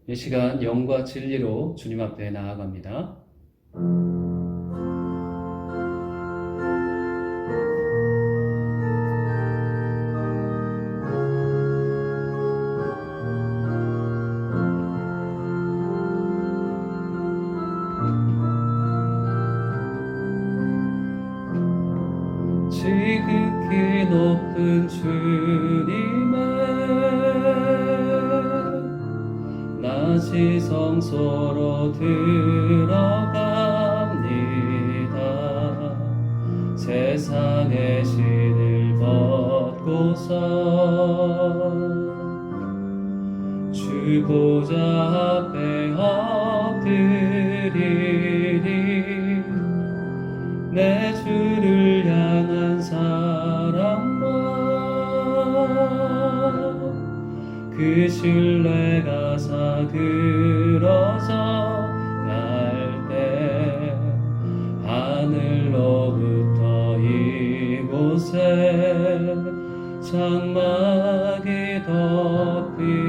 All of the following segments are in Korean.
이 시간 영과 진리로 주님 앞에 나아갑니다. 지극히 높은 주님의 낮이 성소로 들어갑니다. 세상의 신을 벗고서 주 보좌 앞에 엎드리리. 내 주를 향한 사랑과 그 신뢰가 사그러져 갈 때 하늘로부터 이곳에 장막이 덮이네.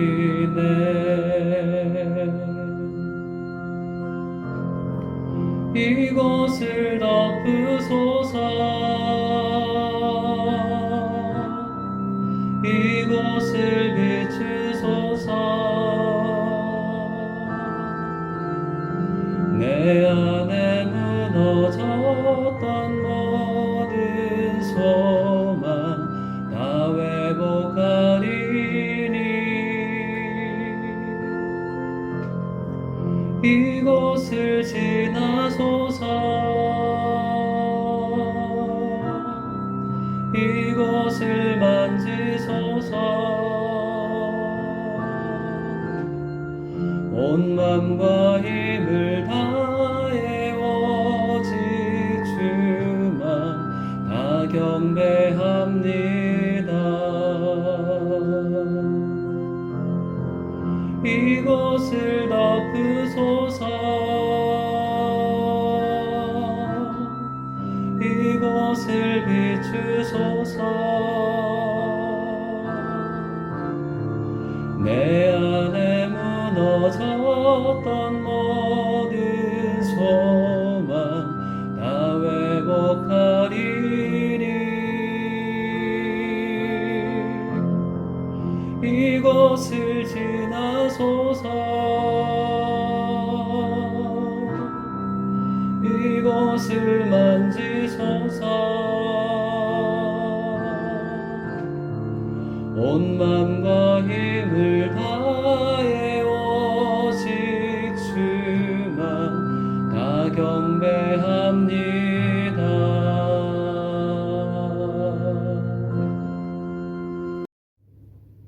이곳을 덮으소서. 이곳을 비추소서. 내 안에 무너졌던 모든 소망 다 회복하리니. 이곳을 지나소서. 이곳을 만지소서. 온 맘과 힘을 다해 오직 주만 다 경배합니다. 이곳을 덮으소서. 이곳을 비추소서. 내 안에 무너졌던 모든 소망 다 회복하리니. 이곳을 지나소서. 이곳을 만지소서. 온 맘과 힘을 다해 오직 주만 다 경배합니다.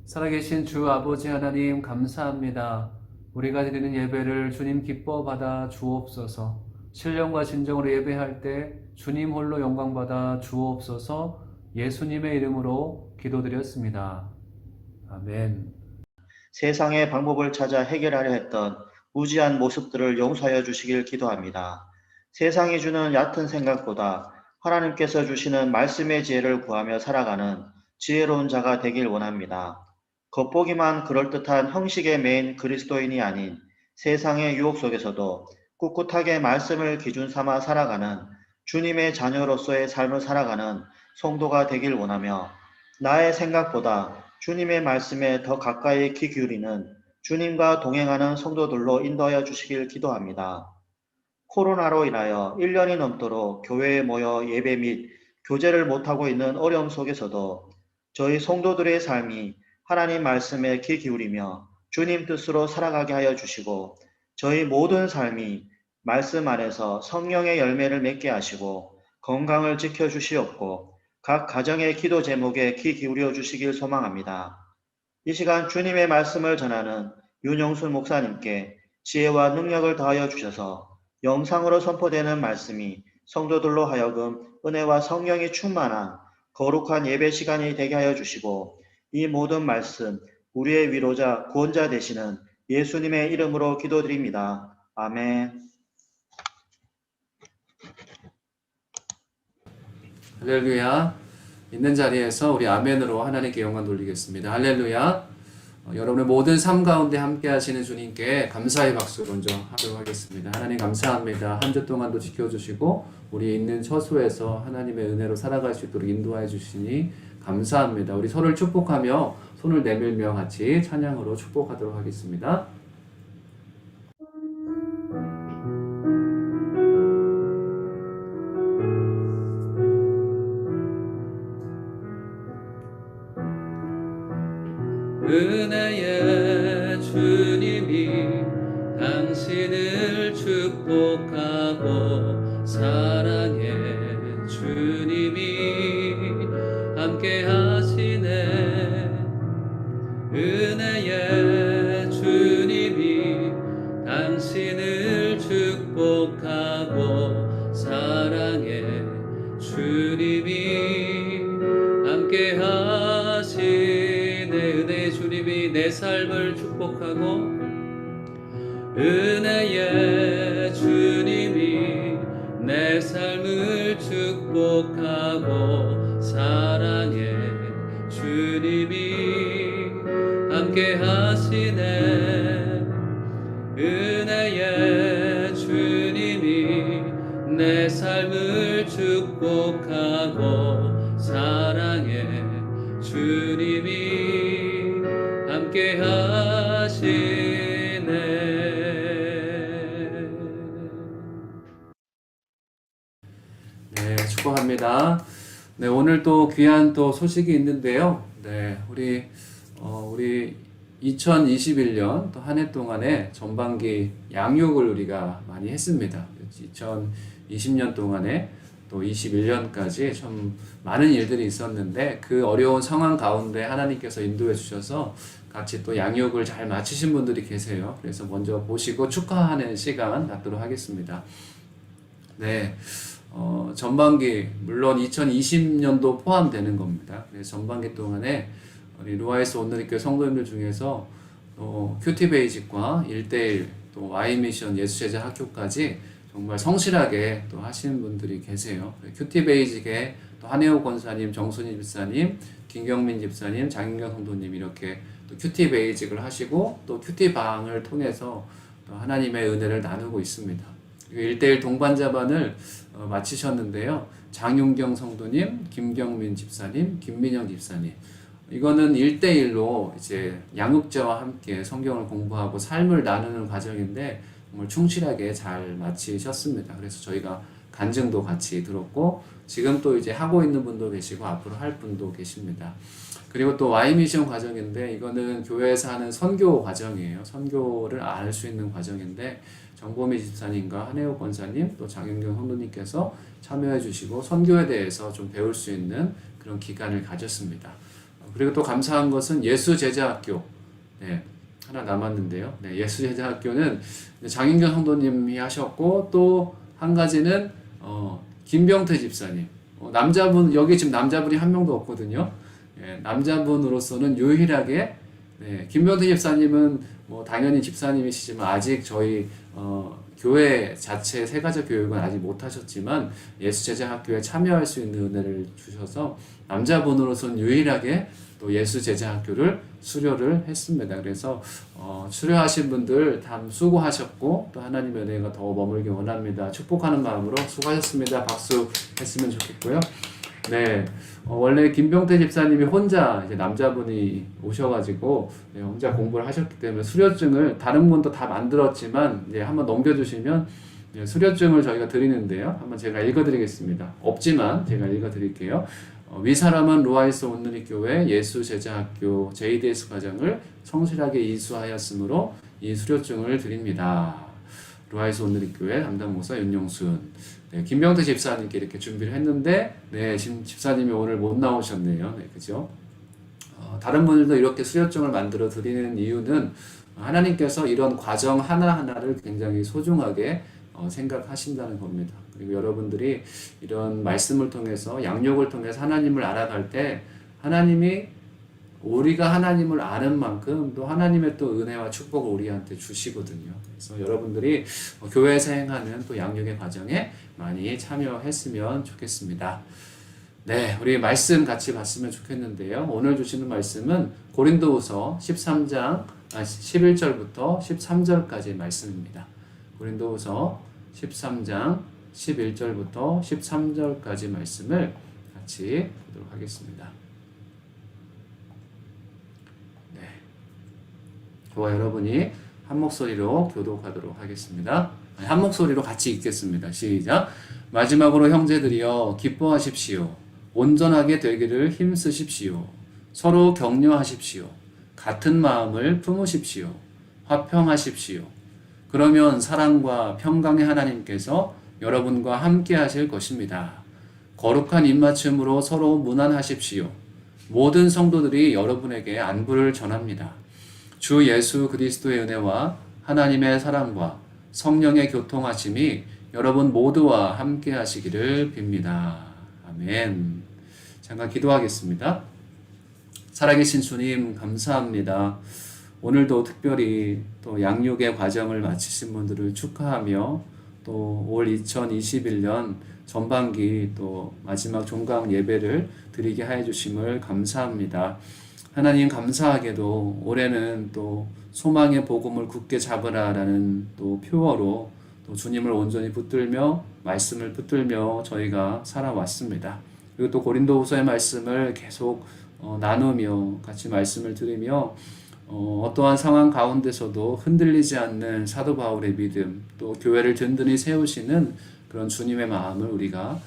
살아계신 주 아버지 하나님 감사합니다. 우리가 드리는 예배를 주님 기뻐 받아 주옵소서. 신령과 진정으로 예배할 때 주님 홀로 영광 받아 주옵소서. 예수님의 이름으로 기도드렸습니다. 아멘. 세상의 방법을 찾아 해결하려 했던 무지한 모습들을 용서하여 주시길 기도합니다. 세상이 주는 얕은 생각보다 하나님께서 주시는 말씀의 지혜를 구하며 살아가는 지혜로운 자가 되길 원합니다. 겉보기만 그럴듯한 형식에 매인 그리스도인이 아닌 세상의 유혹 속에서도 꿋꿋하게 말씀을 기준 삼아 살아가는 주님의 자녀로서의 삶을 살아가는 성도가 되길 원하며 나의 생각보다 주님의 말씀에 더 가까이 귀 기울이는 주님과 동행하는 성도들로 인도하여 주시길 기도합니다. 코로나로 인하여 1년이 넘도록 교회에 모여 예배 및 교제를 못하고 있는 어려움 속에서도 저희 성도들의 삶이 하나님 말씀에 귀 기울이며 주님 뜻으로 살아가게 하여 주시고 저희 모든 삶이 말씀 안에서 성령의 열매를 맺게 하시고 건강을 지켜주시옵고 각 가정의 기도 제목에 귀 기울여 주시길 소망합니다. 이 시간 주님의 말씀을 전하는 윤영순 목사님께 지혜와 능력을 더하여 주셔서 영상으로 선포되는 말씀이 성도들로 하여금 은혜와 성령이 충만한 거룩한 예배 시간이 되게 하여 주시고 이 모든 말씀 우리의 위로자 구원자 되시는 예수님의 이름으로 기도드립니다. 아멘. 할렐루야. 있는 자리에서 우리 아멘으로 하나님께 영광 돌리겠습니다. 할렐루야. 여러분의 모든 삶 가운데 함께 하시는 주님께 감사의 박수 먼저 하도록 하겠습니다. 하나님 감사합니다. 한 주 동안도 지켜주시고 우리 있는 처소에서 하나님의 은혜로 살아갈 수 있도록 인도하여 주시니 감사합니다. 우리 서로를 축복하며 손을 내밀며 같이 찬양으로 축복하도록 하겠습니다. 은혜의 주님이 당신을 축복하고 사랑의 주님이 함께 하시네. 은혜의 주님이 당신을 축복하고 사랑의 주님이 함께 하시네. 은혜의 주님이 내 삶을 축복하고 은혜의 주님이 내 삶을 축복하고 사랑의 주님이 함께 하시네. 은혜의 주님이 내 삶을 축복하고 사랑의 주님이 함께 하시네. 네, 축복합니다. 네, 오늘 또 귀한 또 소식이 있는데요. 네, 우리 2021년 또 한 해 동안에 전반기 양육을 우리가 많이 했습니다. 2020년 동안에 또 21년까지 참 많은 일들이 있었는데 그 어려운 상황 가운데 하나님께서 인도해 주셔서 같이 또 양육을 잘 마치신 분들이 계세요. 그래서 먼저 보시고 축하하는 시간 갖도록 하겠습니다. 네, 전반기 물론 2020년도 포함되는 겁니다. 그래서 전반기 동안에 우리 루아이스 온누리교회 성도님들 중에서 큐티 베이직과 1:1 또 Y미션 예수제자 학교까지 정말 성실하게 또 하시는 분들이 계세요. 큐티 베이직에 또 한혜호 권사님, 정순희 집사님, 김경민 집사님, 장윤경 성도님 이렇게 또 큐티 베이직을 하시고 또 큐티 방을 통해서 또 하나님의 은혜를 나누고 있습니다. 1:1 동반자반을 마치셨는데요. 장윤경 성도님, 김경민 집사님, 김민영 집사님. 이거는 1:1로 이제 양육자와 함께 성경을 공부하고 삶을 나누는 과정인데 정말 충실하게 잘 마치셨습니다. 그래서 저희가 간증도 같이 들었고 지금 또 이제 하고 있는 분도 계시고 앞으로 할 분도 계십니다. 그리고 또 Y미션 과정인데 이거는 교회에서 하는 선교 과정이에요. 선교를 알 수 있는 과정인데 정보미 집사님과 한혜호 권사님 또 장윤경 성도님께서 참여해 주시고 선교에 대해서 좀 배울 수 있는 그런 기간을 가졌습니다. 그리고 또 감사한 것은 예수제자학교 네, 하나 남았는데요. 네, 예수제자학교는 장윤경 성도님이 하셨고 또 한 가지는 김병태 집사님 남자분 여기 지금 남자분이 한 명도 없거든요. 예, 남자분으로서는 유일하게 네, 김병태 집사님은 뭐 당연히 집사님이시지만 아직 저희 교회 자체 세가족 교육은 아직 못하셨지만 예수제자학교에 참여할 수 있는 은혜를 주셔서 남자분으로서는 유일하게 또 예수제자학교를 수료를 했습니다. 그래서 수료하신 분들 다 수고하셨고 또 하나님의 은혜가 더 머물기 원합니다. 축복하는 마음으로 수고하셨습니다. 박수 했으면 좋겠고요. 네, 원래 김병태 집사님이 혼자 이제 남자분이 오셔가지고 네, 혼자 공부를 하셨기 때문에 수료증을 다른 분도 다 만들었지만 네, 한번 넘겨주시면 네, 수료증을 저희가 드리는데요. 한번 제가 읽어드리겠습니다. 없지만 제가 읽어드릴게요. 위사람은 루아이스 온누리교회 예수제자학교 JDS 과정을 성실하게 이수하였으므로 이 수료증을 드립니다. 루아이스 온누리교회 담당 목사 윤용순. 네, 김병태 집사님께 이렇게 준비를 했는데, 네, 지금 집사님이 오늘 못 나오셨네요. 네, 그죠? 다른 분들도 이렇게 수료증을 만들어 드리는 이유는 하나님께서 이런 과정 하나하나를 굉장히 소중하게 생각하신다는 겁니다. 그리고 여러분들이 이런 말씀을 통해서 양육을 통해서 하나님을 알아갈 때 하나님이 우리가 하나님을 아는 만큼 또 하나님의 또 은혜와 축복을 우리한테 주시거든요. 그래서 여러분들이 교회에서 행하는 또 양육의 과정에 많이 참여했으면 좋겠습니다. 네, 우리 말씀 같이 봤으면 좋겠는데요. 오늘 주시는 말씀은 고린도후서 13장 11절부터 13절까지 말씀입니다. 고린도후서 13장 11절부터 13절까지 말씀을 같이 보도록 하겠습니다. 네, 저와 여러분이 한 목소리로 교독하도록 하겠습니다. 한 목소리로 같이 읽겠습니다. 시작. 마지막으로 형제들이여 기뻐하십시오. 온전하게 되기를 힘쓰십시오. 서로 격려하십시오. 같은 마음을 품으십시오. 화평하십시오. 그러면 사랑과 평강의 하나님께서 여러분과 함께 하실 것입니다. 거룩한 입맞춤으로 서로 문안하십시오. 모든 성도들이 여러분에게 안부를 전합니다. 주 예수 그리스도의 은혜와 하나님의 사랑과 성령의 교통하심이 여러분 모두와 함께 하시기를 빕니다. 아멘. 잠깐 기도하겠습니다. 살아계신 주님 감사합니다. 오늘도 특별히 또 양육의 과정을 마치신 분들을 축하하며 또 올 2021년 전반기 또 마지막 종강 예배를 드리게 하여 주심을 감사합니다. 하나님 감사하게도 올해는 또 소망의 복음을 굳게 잡으라라는 또 표어로 또 주님을 온전히 붙들며 말씀을 붙들며 저희가 살아왔습니다. 그리고 또 고린도후서의 말씀을 계속 나누며 같이 말씀을 들으며 어떠한 상황 가운데서도 흔들리지 않는 사도 바울의 믿음, 또 교회를 든든히 세우시는 그런 주님의 마음을 우리가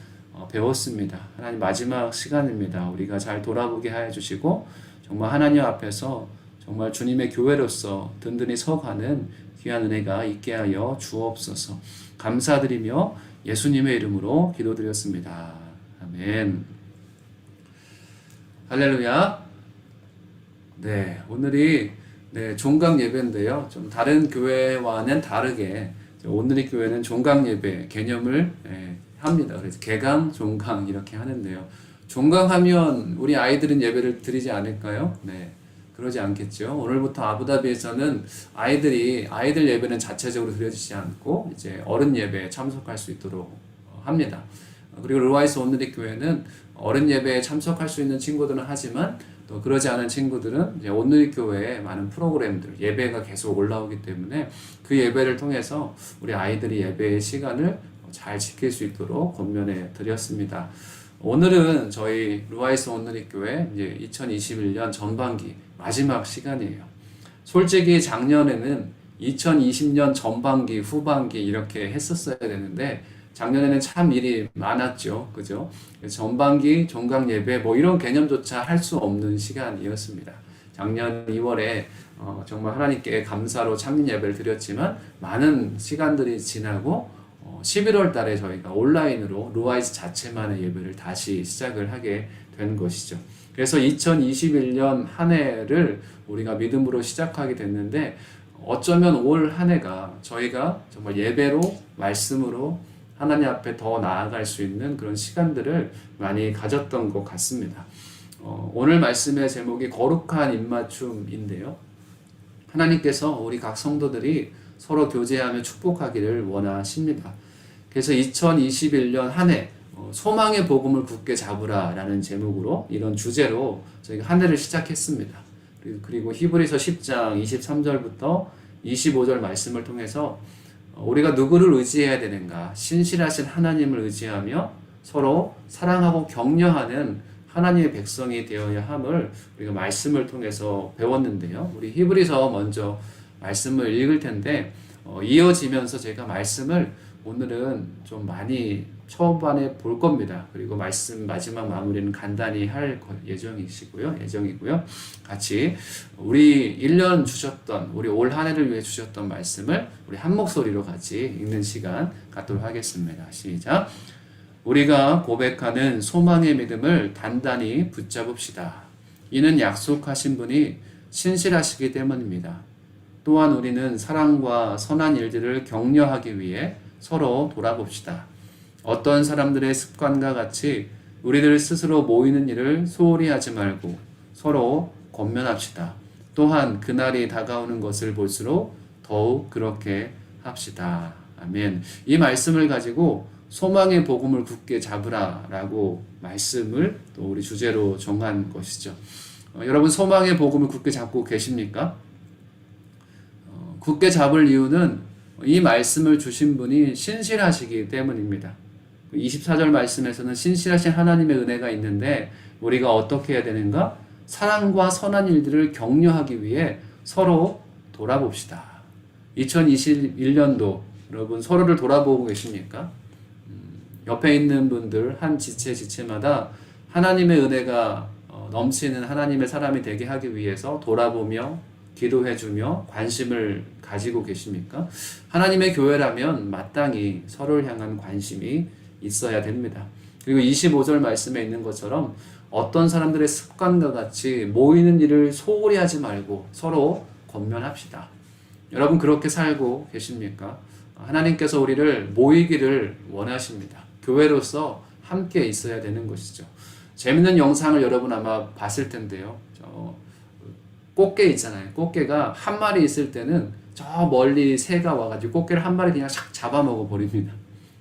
배웠습니다. 하나님 마지막 시간입니다. 우리가 잘 돌아보게 하여 주시고 정말 하나님 앞에서 정말 주님의 교회로서 든든히 서가는 귀한 은혜가 있게 하여 주옵소서. 감사드리며 예수님의 이름으로 기도드렸습니다. 아멘. 할렐루야. 네, 오늘이 종강 예배인데요. 좀 다른 교회와는 다르게 오늘의 교회는 종강 예배 개념을 합니다. 그래서 개강, 종강 이렇게 하는데요. 종강하면 우리 아이들은 예배를 드리지 않을까요? 네, 그러지 않겠죠. 오늘부터 아부다비에서는 아이들 예배는 자체적으로 드려지지 않고 이제 어른 예배에 참석할 수 있도록 합니다. 그리고 르와이스 오늘의 교회는 어른 예배에 참석할 수 있는 친구들은 하지만 또 그러지 않은 친구들은 이제 오늘의 교회에 많은 프로그램들, 예배가 계속 올라오기 때문에 그 예배를 통해서 우리 아이들이 예배의 시간을 잘 지킬 수 있도록 권면해 드렸습니다. 오늘은 저희 루아이스 오늘의 교회 이제 2021년 전반기 마지막 시간이에요. 솔직히 작년에는 2020년 전반기, 후반기 이렇게 했었어야 되는데 작년에는 참 일이 많았죠. 그죠? 전반기, 종강 예배 뭐 이런 개념조차 할 수 없는 시간이었습니다. 작년 2월에 정말 하나님께 감사로 창립 예배를 드렸지만 많은 시간들이 지나고 11월 달에 저희가 온라인으로 루아이스 자체만의 예배를 다시 시작을 하게 된 것이죠. 그래서 2021년 한 해를 우리가 믿음으로 시작하게 됐는데 어쩌면 올 한 해가 저희가 정말 예배로, 말씀으로 하나님 앞에 더 나아갈 수 있는 그런 시간들을 많이 가졌던 것 같습니다. 오늘 말씀의 제목이 거룩한 입맞춤인데요. 하나님께서 우리 각 성도들이 서로 교제하며 축복하기를 원하십니다. 그래서 2021년 한 해 소망의 복음을 굳게 잡으라 라는 제목으로 이런 주제로 저희가 한 해를 시작했습니다. 그리고 히브리서 10장 23절부터 25절 말씀을 통해서 우리가 누구를 의지해야 되는가? 신실하신 하나님을 의지하며 서로 사랑하고 격려하는 하나님의 백성이 되어야 함을 우리가 말씀을 통해서 배웠는데요. 우리 히브리서 먼저 말씀을 읽을 텐데 이어지면서 제가 말씀을 오늘은 좀 많이 초반에 볼 겁니다. 그리고 말씀 마지막 마무리는 간단히 할 예정이고요. 같이 우리 1년 주셨던, 우리 올 한 해를 위해 주셨던 말씀을 우리 한 목소리로 같이 읽는 시간 갖도록 하겠습니다. 시작. 우리가 고백하는 소망의 믿음을 단단히 붙잡읍시다. 이는 약속하신 분이 신실하시기 때문입니다. 또한 우리는 사랑과 선한 일들을 격려하기 위해 서로 돌아봅시다. 어떤 사람들의 습관과 같이 우리들 스스로 모이는 일을 소홀히 하지 말고 서로 권면합시다. 또한 그날이 다가오는 것을 볼수록 더욱 그렇게 합시다. 아멘. 이 말씀을 가지고 소망의 복음을 굳게 잡으라라고 말씀을 또 우리 주제로 정한 것이죠. 여러분 소망의 복음을 굳게 잡고 계십니까? 굳게 잡을 이유는 이 말씀을 주신 분이 신실하시기 때문입니다. 24절 말씀에서는 신실하신 하나님의 은혜가 있는데 우리가 어떻게 해야 되는가? 사랑과 선한 일들을 격려하기 위해 서로 돌아봅시다. 2021년도 여러분 서로를 돌아보고 계십니까? 옆에 있는 분들 한 지체마다 하나님의 은혜가 넘치는 하나님의 사람이 되게 하기 위해서 돌아보며 기도해주며 관심을 가지고 계십니까? 하나님의 교회라면 마땅히 서로를 향한 관심이 있어야 됩니다. 그리고 25절 말씀에 있는 것처럼 어떤 사람들의 습관과 같이 모이는 일을 소홀히 하지 말고 서로 권면합시다. 여러분 그렇게 살고 계십니까? 하나님께서 우리를 모이기를 원하십니다. 교회로서 함께 있어야 되는 것이죠. 재밌는 영상을 여러분 아마 봤을 텐데요. 꽃게 있잖아요. 꽃게가 한 마리 있을 때는 저 멀리 새가 와가지고 꽃게를 한 마리 그냥 샥 잡아먹어 버립니다.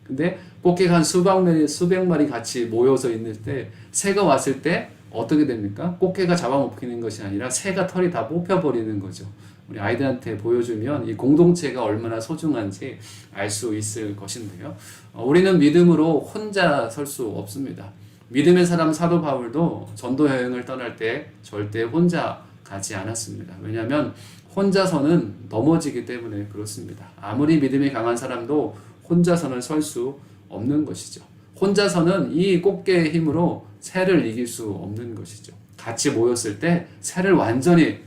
근데 꽃게가 한 수백 마리 같이 모여서 있을 때 새가 왔을 때 어떻게 됩니까? 꽃게가 잡아먹히는 것이 아니라 새가 털이 다 뽑혀버리는 거죠. 우리 아이들한테 보여주면 이 공동체가 얼마나 소중한지 알 수 있을 것인데요. 우리는 믿음으로 혼자 설 수 없습니다. 믿음의 사람 사도 바울도 전도 여행을 떠날 때 절대 혼자 가지 않았습니다. 왜냐하면 혼자서는 넘어지기 때문에 그렇습니다. 아무리 믿음이 강한 사람도 혼자서는 설 수 없는 것이죠. 혼자서는 이 꽃게의 힘으로 새를 이길 수 없는 것이죠. 같이 모였을 때 새를 완전히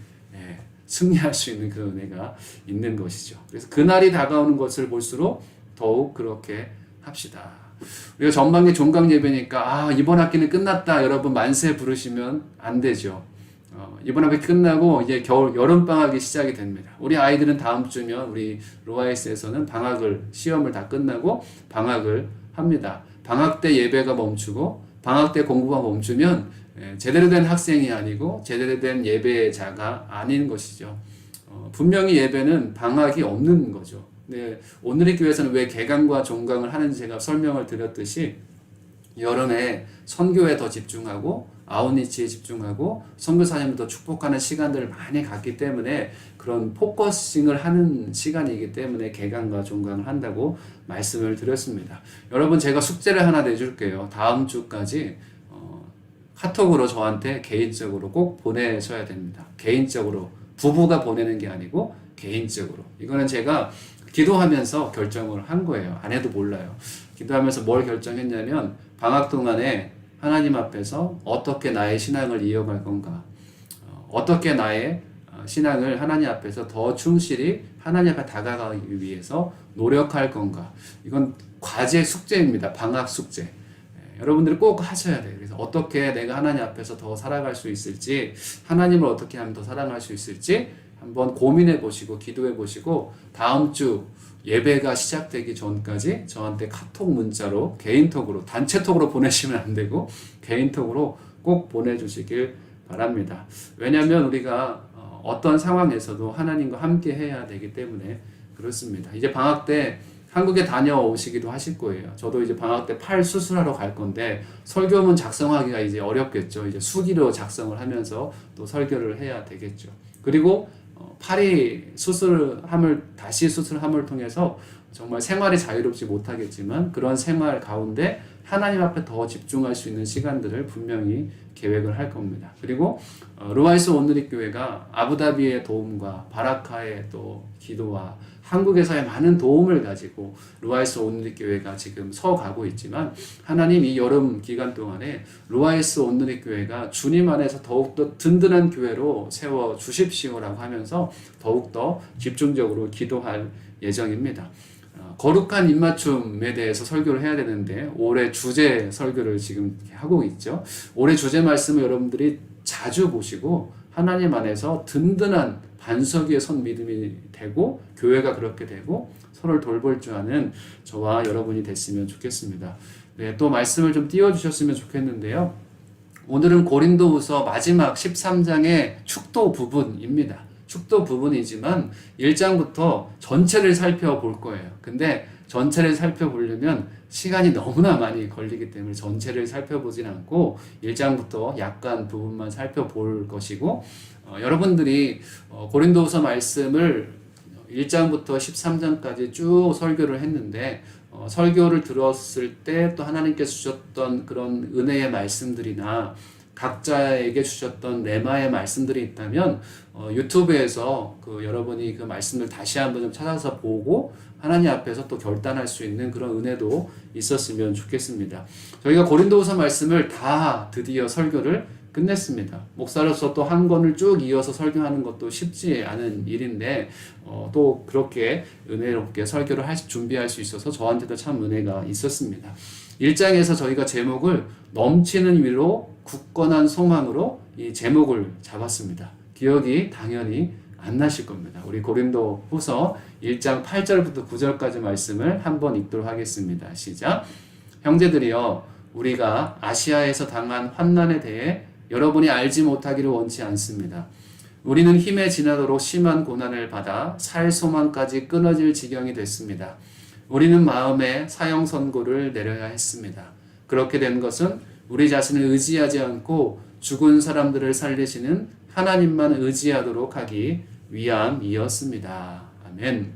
승리할 수 있는 그런 은혜가 있는 것이죠. 그래서 그날이 다가오는 것을 볼수록 더욱 그렇게 합시다. 우리가 전반기 종강 예배니까 이번 학기는 끝났다 여러분 만세 부르시면 안 되죠. 이번 학기 끝나고 이제 여름 방학이 시작이 됩니다. 우리 아이들은 다음 주면 우리 로아이스에서는 시험을 다 끝나고 방학을 합니다. 방학 때 예배가 멈추고 방학 때 공부가 멈추면 제대로 된 학생이 아니고 제대로 된 예배자가 아닌 것이죠. 분명히 예배는 방학이 없는 거죠. 네, 오늘의 교회에서는 왜 개강과 종강을 하는지 제가 설명을 드렸듯이 여름에 선교에 더 집중하고 아웃리치에 집중하고 선교사님을 더 축복하는 시간들을 많이 갖기 때문에 그런 포커싱을 하는 시간이기 때문에 개강과 종강을 한다고 말씀을 드렸습니다. 여러분 제가 숙제를 하나 내줄게요. 다음 주까지 카톡으로 저한테 개인적으로 꼭 보내셔야 됩니다. 개인적으로 부부가 보내는 게 아니고 개인적으로. 이거는 제가 기도하면서 결정을 한 거예요. 안 해도 몰라요. 기도하면서 뭘 결정했냐면 방학 동안에 하나님 앞에서 어떻게 나의 신앙을 이어갈 건가, 어떻게 나의 신앙을 하나님 앞에서 더 충실히 하나님 앞에 다가가기 위해서 노력할 건가. 이건 과제 숙제입니다. 방학 숙제. 여러분들이 꼭 하셔야 돼요. 그래서 어떻게 내가 하나님 앞에서 더 살아갈 수 있을지, 하나님을 어떻게 하면 더 사랑할 수 있을지 한번 고민해 보시고 기도해 보시고 다음 주 예배가 시작되기 전까지 저한테 카톡 문자로 개인톡으로 단체톡으로 보내시면 안 되고 개인톡으로 꼭 보내주시길 바랍니다. 왜냐하면 우리가 어떤 상황에서도 하나님과 함께 해야 되기 때문에 그렇습니다. 이제 방학 때 한국에 다녀오시기도 하실 거예요. 저도 이제 방학 때 팔 수술하러 갈 건데 설교문 작성하기가 이제 어렵겠죠. 이제 수기로 작성을 하면서 또 설교를 해야 되겠죠. 그리고 팔이 다시 수술함을 통해서 정말 생활이 자유롭지 못하겠지만 그런 생활 가운데 하나님 앞에 더 집중할 수 있는 시간들을 분명히 계획을 할 겁니다. 그리고 루아이스 온누리 교회가 아부다비의 도움과 바라카의 또 기도와 한국에서의 많은 도움을 가지고 루아이스 온누리 교회가 지금 서가고 있지만 하나님 이 여름 기간 동안에 루아이스 온누리 교회가 주님 안에서 더욱더 든든한 교회로 세워 주십시오라고 하면서 더욱더 집중적으로 기도할 예정입니다. 거룩한 입맞춤에 대해서 설교를 해야 되는데 올해 주제 설교를 지금 하고 있죠. 올해 주제 말씀을 여러분들이 자주 보시고 하나님 안에서 든든한 반석 위에 선 믿음이 되고 교회가 그렇게 되고 서로를 돌볼 줄 아는 저와 여러분이 됐으면 좋겠습니다. 네, 또 말씀을 좀 띄워주셨으면 좋겠는데요. 오늘은 고린도후서 마지막 13장의 축도 부분입니다. 축도 부분이지만 1장부터 전체를 살펴볼 거예요. 근데 전체를 살펴보려면 시간이 너무나 많이 걸리기 때문에 전체를 살펴보진 않고 1장부터 약간 부분만 살펴볼 것이고, 여러분들이 고린도후서 말씀을 1장부터 13장까지 쭉 설교를 했는데, 설교를 들었을 때 또 하나님께서 주셨던 그런 은혜의 말씀들이나 각자에게 주셨던 레마의 말씀들이 있다면 유튜브에서 여러분이 그 말씀을 다시 한번 좀 찾아서 보고 하나님 앞에서 또 결단할 수 있는 그런 은혜도 있었으면 좋겠습니다. 저희가 고린도후서 말씀을 다 드디어 설교를 끝냈습니다. 목사로서 또 한 권을 쭉 이어서 설교하는 것도 쉽지 않은 일인데 또 그렇게 은혜롭게 설교를 준비할 수 있어서 저한테도 참 은혜가 있었습니다. 1장에서 저희가 제목을 넘치는 위로 굳건한 소망으로 이 제목을 잡았습니다. 기억이 당연히 안 나실 겁니다. 우리 고린도 후서 1장 8절부터 9절까지 말씀을 한번 읽도록 하겠습니다. 시작. 형제들이여, 우리가 아시아에서 당한 환난에 대해 여러분이 알지 못하기를 원치 않습니다. 우리는 힘에 지나도록 심한 고난을 받아 살 소망까지 끊어질 지경이 됐습니다. 우리는 마음에 사형 선고를 내려야 했습니다. 그렇게 된 것은 우리 자신을 의지하지 않고 죽은 사람들을 살리시는 하나님만 의지하도록 하기 위함이었습니다. 아멘.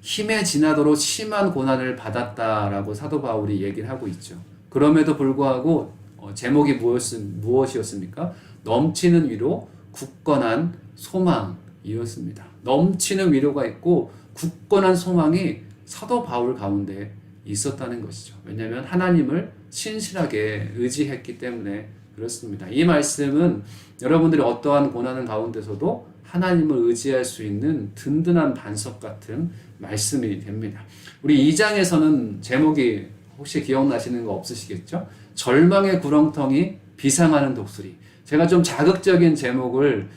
힘에 지나도록 심한 고난을 받았다라고 사도 바울이 얘기를 하고 있죠. 그럼에도 불구하고 제목이 무엇이었습니까? 넘치는 위로 굳건한 소망이었습니다. 넘치는 위로가 있고 굳건한 소망이 사도 바울 가운데 있었다는 것이죠. 왜냐하면 하나님을 신실하게 의지했기 때문에 그렇습니다. 이 말씀은 여러분들이 어떠한 고난의 가운데서도 하나님을 의지할 수 있는 든든한 반석 같은 말씀이 됩니다. 우리 2장에서는 제목이 혹시 기억나시는 거 없으시겠죠? 절망의 구렁텅이 비상하는 독수리. 제가 좀 자극적인 제목을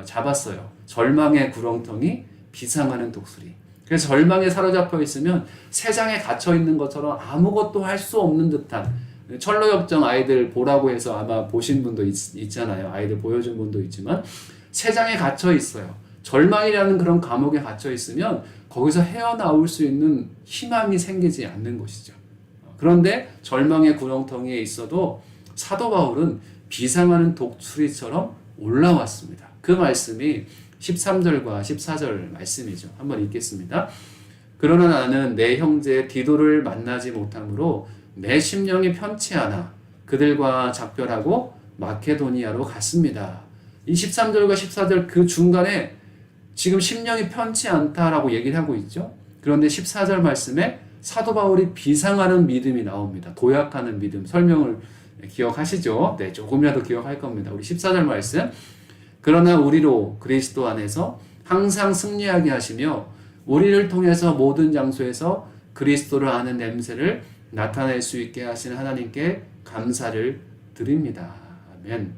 잡았어요. 절망의 구렁텅이 비상하는 독수리. 그래서 절망에 사로잡혀 있으면 세상에 갇혀 있는 것처럼 아무것도 할 수 없는 듯한, 철로역정 아이들 보라고 해서 아마 보신 분도 있잖아요. 아이들 보여준 분도 있지만 세상에 갇혀 있어요. 절망이라는 그런 감옥에 갇혀 있으면 거기서 헤어나올 수 있는 희망이 생기지 않는 것이죠. 그런데 절망의 구렁텅이에 있어도 사도 바울은 비상하는 독수리처럼 올라왔습니다. 그 말씀이 13절과 14절 말씀이죠. 한번 읽겠습니다. 그러나 나는 내 형제 디도를 만나지 못함으로 내 심령이 편치 않아 그들과 작별하고 마케도니아로 갔습니다. 이 13절과 14절 그 중간에 지금 심령이 편치 않다라고 얘기를 하고 있죠. 그런데 14절 말씀에 사도 바울이 비상하는 믿음이 나옵니다. 도약하는 믿음. 설명을 기억하시죠? 네, 조금이라도 기억할 겁니다. 우리 14절 말씀. 그러나 우리로 그리스도 안에서 항상 승리하게 하시며 우리를 통해서 모든 장소에서 그리스도를 아는 냄새를 나타낼 수 있게 하신 하나님께 감사를 드립니다. 아멘.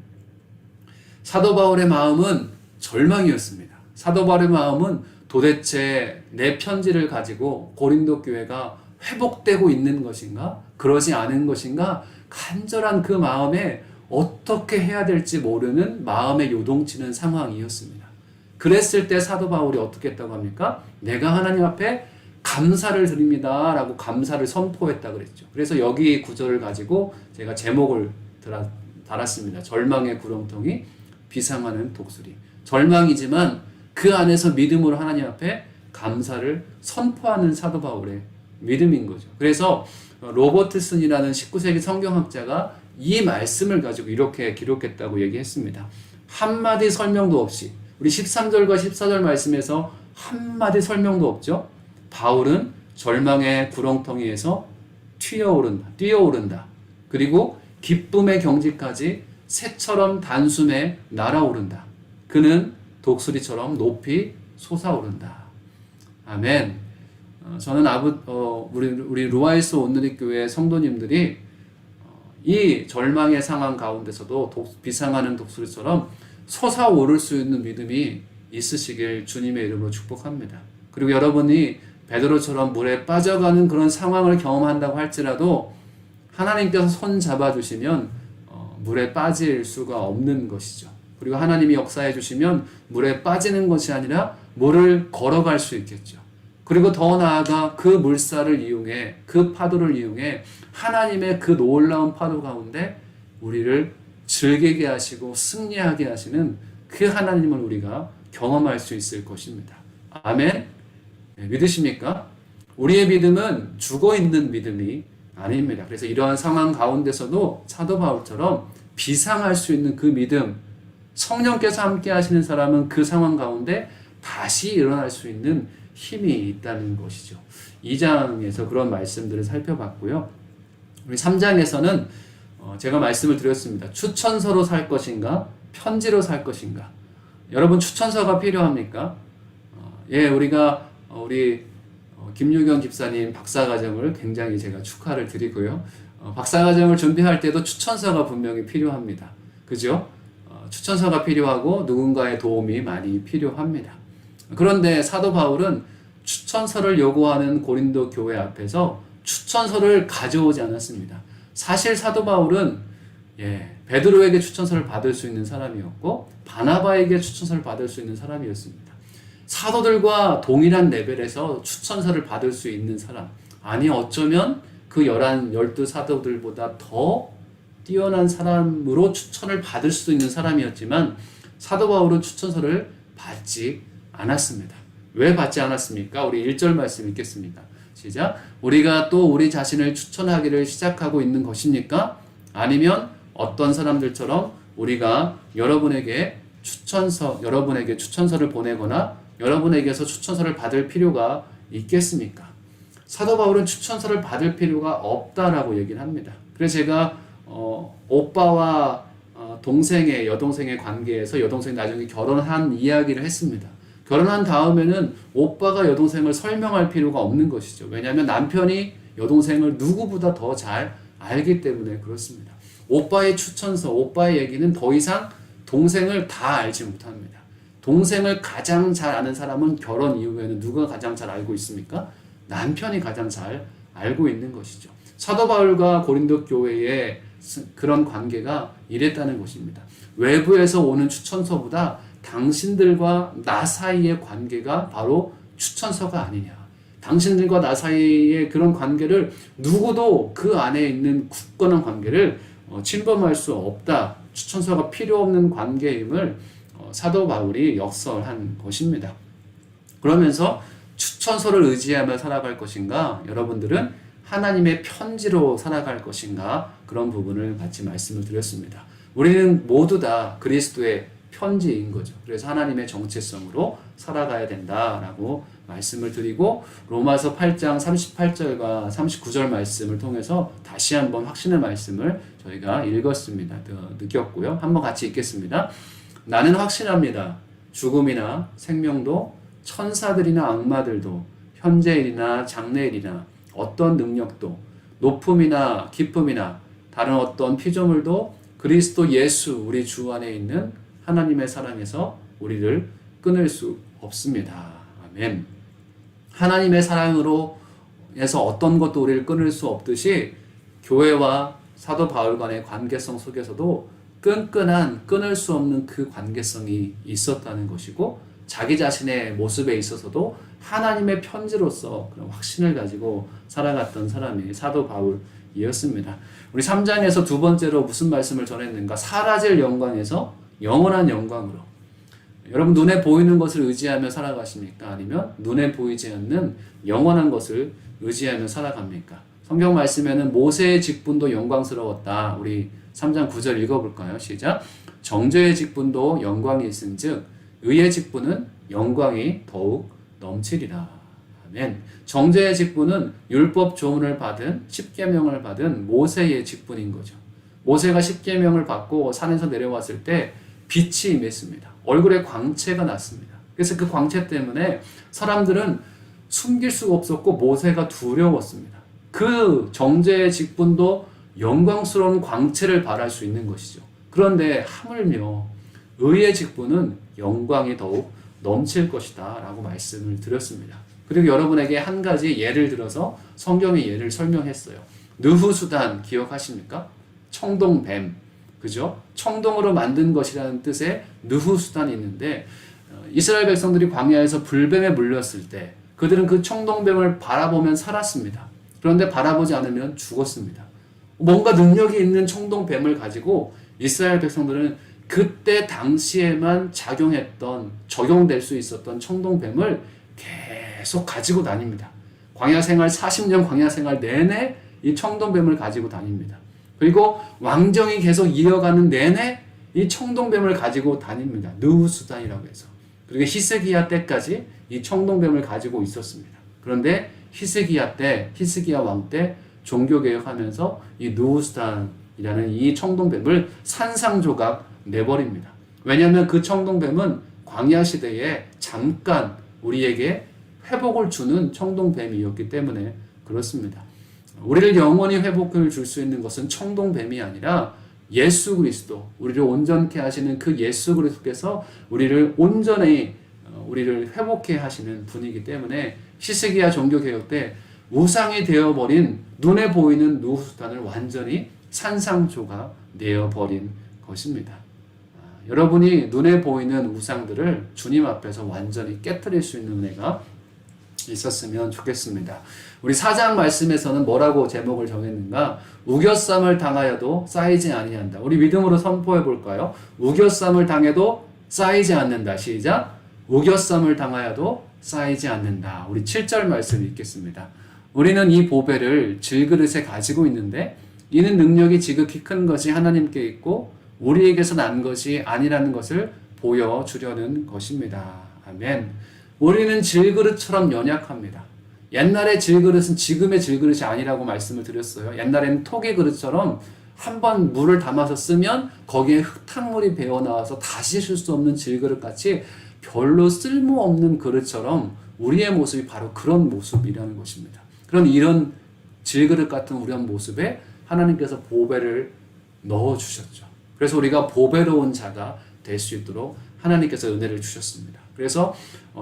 사도 바울의 마음은 절망이었습니다. 사도 바울의 마음은 도대체 내 편지를 가지고 고린도 교회가 회복되고 있는 것인가? 그러지 않은 것인가? 간절한 그 마음에 어떻게 해야 될지 모르는 마음에 요동치는 상황이었습니다. 그랬을 때 사도 바울이 어떻게 했다고 합니까? 내가 하나님 앞에 감사를 드립니다 라고 감사를 선포했다 그랬죠. 그래서 여기 구절을 가지고 제가 제목을 달았습니다. 절망의 구렁텅이 비상하는 독수리. 절망이지만 그 안에서 믿음으로 하나님 앞에 감사를 선포하는 사도 바울의 믿음인 거죠. 그래서 로버트슨이라는 19세기 성경학자가 이 말씀을 가지고 이렇게 기록했다고 얘기했습니다. 한마디 설명도 없이, 우리 13절과 14절 말씀에서 한마디 설명도 없죠. 바울은 절망의 구렁텅이에서 뛰어오른다. 그리고 기쁨의 경지까지 새처럼 단숨에 날아오른다. 그는 독수리처럼 높이 솟아오른다. 아멘. 저는 우리 루아이스 온누리 교회 성도님들이 이 절망의 상황 가운데서도 비상하는 독수리처럼 솟아오를 수 있는 믿음이 있으시길 주님의 이름으로 축복합니다. 그리고 여러분이 베드로처럼 물에 빠져가는 그런 상황을 경험한다고 할지라도 하나님께서 손 잡아주시면 물에 빠질 수가 없는 것이죠. 그리고 하나님이 역사해 주시면 물에 빠지는 것이 아니라 물을 걸어갈 수 있겠죠. 그리고 더 나아가 그 물살을 이용해, 그 파도를 이용해 하나님의 그 놀라운 파도 가운데 우리를 즐기게 하시고 승리하게 하시는 그 하나님을 우리가 경험할 수 있을 것입니다. 아멘. 네, 믿으십니까? 우리의 믿음은 죽어있는 믿음이 아닙니다. 그래서 이러한 상황 가운데서도 사도 바울처럼 비상할 수 있는 그 믿음, 성령께서 함께 하시는 사람은 그 상황 가운데 다시 일어날 수 있는 힘이 있다는 것이죠. 2장에서 그런 말씀들을 살펴봤고요. 우리 3장에서는 제가 말씀을 드렸습니다. 추천서로 살 것인가? 편지로 살 것인가? 여러분 추천서가 필요합니까? 우리가 우리 김유경 집사님 박사과정을 굉장히 제가 축하를 드리고요. 박사과정을 준비할 때도 추천서가 분명히 필요합니다. 그죠? 추천서가 필요하고 누군가의 도움이 많이 필요합니다. 그런데 사도 바울은 추천서를 요구하는 고린도 교회 앞에서 추천서를 가져오지 않았습니다. 사실 사도 바울은 베드로에게 추천서를 받을 수 있는 사람이었고 바나바에게 추천서를 받을 수 있는 사람이었습니다. 사도들과 동일한 레벨에서 추천서를 받을 수 있는 사람, 아니 어쩌면 그 12 사도들보다 더 뛰어난 사람으로 추천을 받을 수 있는 사람이었지만 사도 바울은 추천서를 받지 않았습니다. 왜 받지 않았습니까? 우리 1절 말씀 읽겠습니다. 시작. 우리가 또 우리 자신을 추천하기를 시작하고 있는 것입니까? 아니면 어떤 사람들처럼 우리가 여러분에게 추천서를 보내거나 여러분에게서 추천서를 받을 필요가 있겠습니까? 사도 바울은 추천서를 받을 필요가 없다라고 얘기를 합니다. 그래서 제가 오빠와 여동생의 관계에서 여동생이 나중에 결혼한 이야기를 했습니다. 결혼한 다음에는 오빠가 여동생을 설명할 필요가 없는 것이죠. 왜냐하면 남편이 여동생을 누구보다 더 잘 알기 때문에 그렇습니다. 오빠의 추천서, 오빠의 얘기는 더 이상 동생을 다 알지 못합니다. 동생을 가장 잘 아는 사람은 결혼 이후에는 누가 가장 잘 알고 있습니까? 남편이 가장 잘 알고 있는 것이죠. 사도 바울과 고린도 교회의 그런 관계가 이랬다는 것입니다. 외부에서 오는 추천서보다 당신들과 나 사이의 관계가 바로 추천서가 아니냐. 당신들과 나 사이의 그런 관계를 누구도 그 안에 있는 굳건한 관계를 침범할 수 없다. 추천서가 필요 없는 관계임을 사도 바울이 역설한 것입니다. 그러면서 추천서를 의지하며 살아갈 것인가? 여러분들은 하나님의 편지로 살아갈 것인가? 그런 부분을 같이 말씀을 드렸습니다. 우리는 모두 다 그리스도의 편지인 거죠. 그래서 하나님의 정체성으로 살아가야 된다라고 말씀을 드리고 로마서 8장 38절과 39절 말씀을 통해서 다시 한번 확신의 말씀을 저희가 읽었습니다. 느꼈고요. 한번 같이 읽겠습니다. 나는 확신합니다. 죽음이나 생명도 천사들이나 악마들도 현재일이나 장래일이나 어떤 능력도 높음이나 깊음이나 다른 어떤 피조물도 그리스도 예수 우리 주 안에 있는 하나님의 사랑에서 우리를 끊을 수 없습니다. 아멘. 하나님의 사랑으로 해서 어떤 것도 우리를 끊을 수 없듯이 교회와 사도 바울 간의 관계성 속에서도 끈끈한 끊을 수 없는 그 관계성이 있었다는 것이고 자기 자신의 모습에 있어서도 하나님의 편지로서 그런 확신을 가지고 살아갔던 사람이 사도 바울이었습니다. 우리 3장에서 두 번째로 무슨 말씀을 전했는가? 사라질 영광에서 영원한 영광으로. 여러분 눈에 보이는 것을 의지하며 살아가십니까? 아니면 눈에 보이지 않는 영원한 것을 의지하며 살아갑니까? 성경 말씀에는 모세의 직분도 영광스러웠다. 우리 3장 9절 읽어볼까요? 시작. 정죄의 직분도 영광이 있은즉 의의 직분은 영광이 더욱 넘치리라. 아멘. 정죄의 직분은 율법 조문을 받은 십계명을 받은 모세의 직분인 거죠. 모세가 십계명을 받고 산에서 내려왔을 때 빛이 임했습니다. 얼굴에 광채가 났습니다. 그래서 그 광채 때문에 사람들은 숨길 수가 없었고 모세가 두려웠습니다. 그 정죄의 직분도 영광스러운 광채를 발할 수 있는 것이죠. 그런데 하물며 의의 직분은 영광이 더욱 넘칠 것이다 라고 말씀을 드렸습니다. 그리고 여러분에게 한 가지 예를 들어서 성경의 예를 설명했어요. 느후수단 기억하십니까? 청동뱀, 그죠? 청동으로 만든 것이라는 뜻의 느후수단이 있는데 이스라엘 백성들이 광야에서 불뱀에 물렸을 때 그들은 그 청동뱀을 바라보면 살았습니다. 그런데 바라보지 않으면 죽었습니다. 뭔가 능력이 있는 청동뱀을 가지고 이스라엘 백성들은 그때 당시에만 적용될 수 있었던 청동뱀을 계속 가지고 다닙니다. 광야 생활 40년 광야 생활 내내 이 청동뱀을 가지고 다닙니다. 그리고 왕정이 계속 이어가는 내내 이 청동뱀을 가지고 다닙니다. 느후수단이라고 해서. 그리고 히스기야 때까지 이 청동뱀을 가지고 있었습니다. 그런데 히스기야 왕 때 종교개혁하면서 이 느후수단이라는 이 청동뱀을 산산조각 내버립니다. 왜냐하면 그 청동뱀은 광야 시대에 잠깐 우리에게 회복을 주는 청동뱀이었기 때문에 그렇습니다. 우리를 영원히 회복을 줄 수 있는 것은 청동뱀이 아니라 예수 그리스도, 우리를 온전케 하시는 그 예수 그리스도께서 우리를 온전히 우리를 회복케 하시는 분이기 때문에 히스기야 종교개혁 때 우상이 되어버린 눈에 보이는 느후수단을 완전히 산산조각 내어버린 것입니다. 여러분이 눈에 보이는 우상들을 주님 앞에서 완전히 깨트릴 수 있는 은혜가 있었으면 좋겠습니다. 우리 4장 말씀에서는 뭐라고 제목을 정했는가? 우겨쌈을 당하여도 쌓이지 아니한다. 우리 믿음으로 선포해 볼까요? 우겨쌈을 당해도 쌓이지 않는다. 시작. 우겨쌈을 당하여도 쌓이지 않는다. 우리 7절 말씀 읽겠습니다. 우리는 이 보배를 질그릇에 가지고 있는데 이는 능력이 지극히 큰 것이 하나님께 있고 우리에게서 난 것이 아니라는 것을 보여주려는 것입니다. 아멘. 우리는 질그릇처럼 연약합니다. 옛날의 질그릇은 지금의 질그릇이 아니라고 말씀을 드렸어요. 옛날에는 토기 그릇처럼 한번 물을 담아서 쓰면 거기에 흙탕물이 배어나와서 다시 쓸 수 없는 질그릇 같이 별로 쓸모없는 그릇처럼 우리의 모습이 바로 그런 모습이라는 것입니다. 그런 이런 질그릇 같은 우리의 모습에 하나님께서 보배를 넣어주셨죠. 그래서 우리가 보배로운 자가 될 수 있도록 하나님께서 은혜를 주셨습니다. 그래서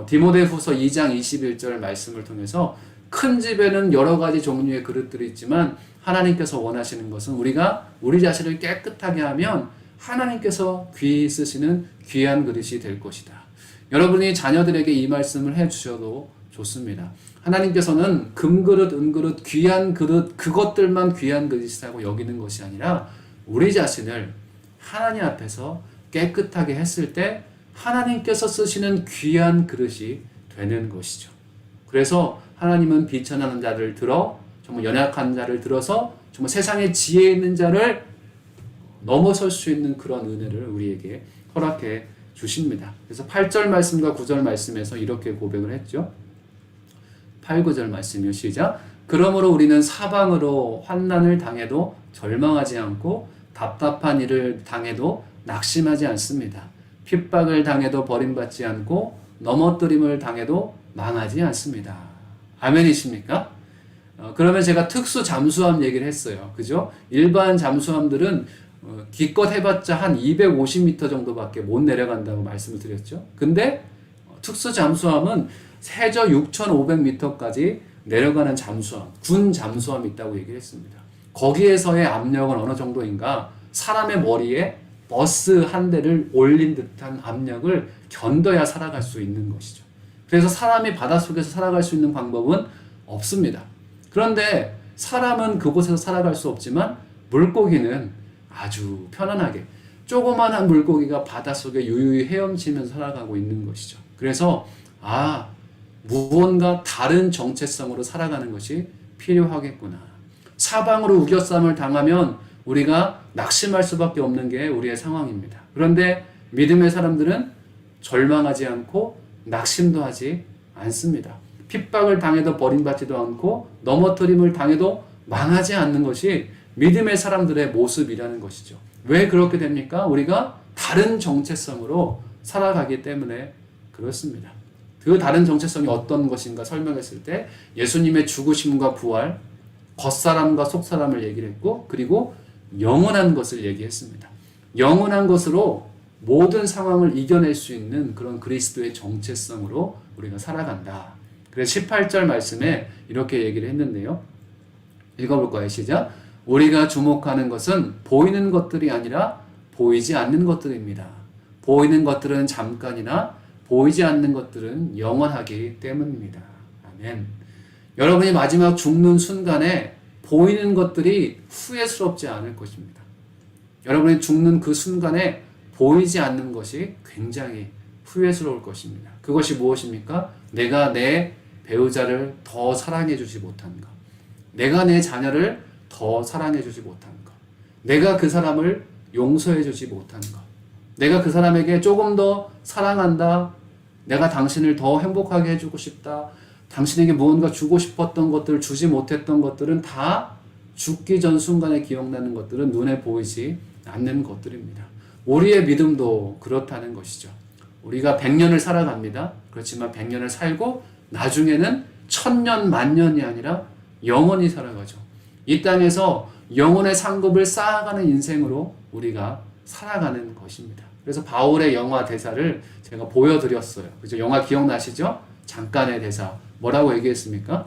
디모데후서 2장 21절 말씀을 통해서 큰 집에는 여러 가지 종류의 그릇들이 있지만 하나님께서 원하시는 것은 우리가 우리 자신을 깨끗하게 하면 하나님께서 귀히 쓰시는 귀한 그릇이 될 것이다. 여러분이 자녀들에게 이 말씀을 해주셔도 좋습니다. 하나님께서는 금그릇, 은그릇, 귀한 그릇, 그것들만 귀한 그릇이라고 여기는 것이 아니라 우리 자신을 하나님 앞에서 깨끗하게 했을 때 하나님께서 쓰시는 귀한 그릇이 되는 것이죠. 그래서 하나님은 비천한 자를 들어 정말 연약한 자를 들어서 정말 세상에 지혜 있는 자를 넘어설 수 있는 그런 은혜를 우리에게 허락해 주십니다. 그래서 8절 말씀과 9절 말씀에서 이렇게 고백을 했죠. 8, 9절 말씀이요. 시작. 그러므로 우리는 사방으로 환난을 당해도 절망하지 않고 답답한 일을 당해도 낙심하지 않습니다. 핍박을 당해도 버림받지 않고 넘어뜨림을 당해도 망하지 않습니다. 아멘이십니까? 그러면 제가 특수 잠수함 얘기를 했어요. 그죠? 일반 잠수함들은 기껏 해봤자 한 250m 정도밖에 못 내려간다고 말씀을 드렸죠. 근데 특수 잠수함은 최저 6,500m까지 내려가는 잠수함, 군 잠수함이 있다고 얘기를 했습니다. 거기에서의 압력은 어느 정도인가? 사람의 머리에 버스 한 대를 올린 듯한 압력을 견뎌야 살아갈 수 있는 것이죠. 그래서 사람이 바닷속에서 살아갈 수 있는 방법은 없습니다. 그런데 사람은 그곳에서 살아갈 수 없지만 물고기는 아주 편안하게 조그마한 물고기가 바닷속에 유유히 헤엄치면서 살아가고 있는 것이죠. 그래서 무언가 다른 정체성으로 살아가는 것이 필요하겠구나. 사방으로 우겨쌈을 당하면 우리가 낙심할 수밖에 없는 게 우리의 상황입니다. 그런데 믿음의 사람들은 절망하지 않고 낙심도 하지 않습니다. 핍박을 당해도 버림받지도 않고 넘어뜨림을 당해도 망하지 않는 것이 믿음의 사람들의 모습이라는 것이죠. 왜 그렇게 됩니까? 우리가 다른 정체성으로 살아가기 때문에 그렇습니다. 그 다른 정체성이 어떤 것인가 설명했을 때 예수님의 죽으심과 부활, 겉사람과 속사람을 얘기를 했고 그리고 영원한 것을 얘기했습니다. 영원한 것으로 모든 상황을 이겨낼 수 있는 그런 그리스도의 정체성으로 우리가 살아간다. 그래서 18절 말씀에 이렇게 얘기를 했는데요. 읽어볼까요? 시작. 우리가 주목하는 것은 보이는 것들이 아니라 보이지 않는 것들입니다. 보이는 것들은 잠깐이나 보이지 않는 것들은 영원하기 때문입니다. 아멘. 여러분이 마지막 죽는 순간에 보이는 것들이 후회스럽지 않을 것입니다. 여러분이 죽는 그 순간에 보이지 않는 것이 굉장히 후회스러울 것입니다. 그것이 무엇입니까? 내가 내 배우자를 더 사랑해 주지 못한 것. 내가 내 자녀를 더 사랑해 주지 못한 것. 내가 그 사람을 용서해 주지 못한 것. 내가 그 사람에게 조금 더 사랑한다. 내가 당신을 더 행복하게 해주고 싶다. 당신에게 무언가 주고 싶었던 것들, 주지 못했던 것들은 다 죽기 전 순간에 기억나는 것들은 눈에 보이지 않는 것들입니다. 우리의 믿음도 그렇다는 것이죠. 우리가 100년을 살아갑니다. 그렇지만 100년을 살고 나중에는 1000년, 만년이 아니라 영원히 살아가죠. 이 땅에서 영혼의 상급을 쌓아가는 인생으로 우리가 살아가는 것입니다. 그래서 바울의 영화 대사를 제가 보여드렸어요. 그죠? 영화 기억나시죠? 잠깐의 대사. 뭐라고 얘기했습니까?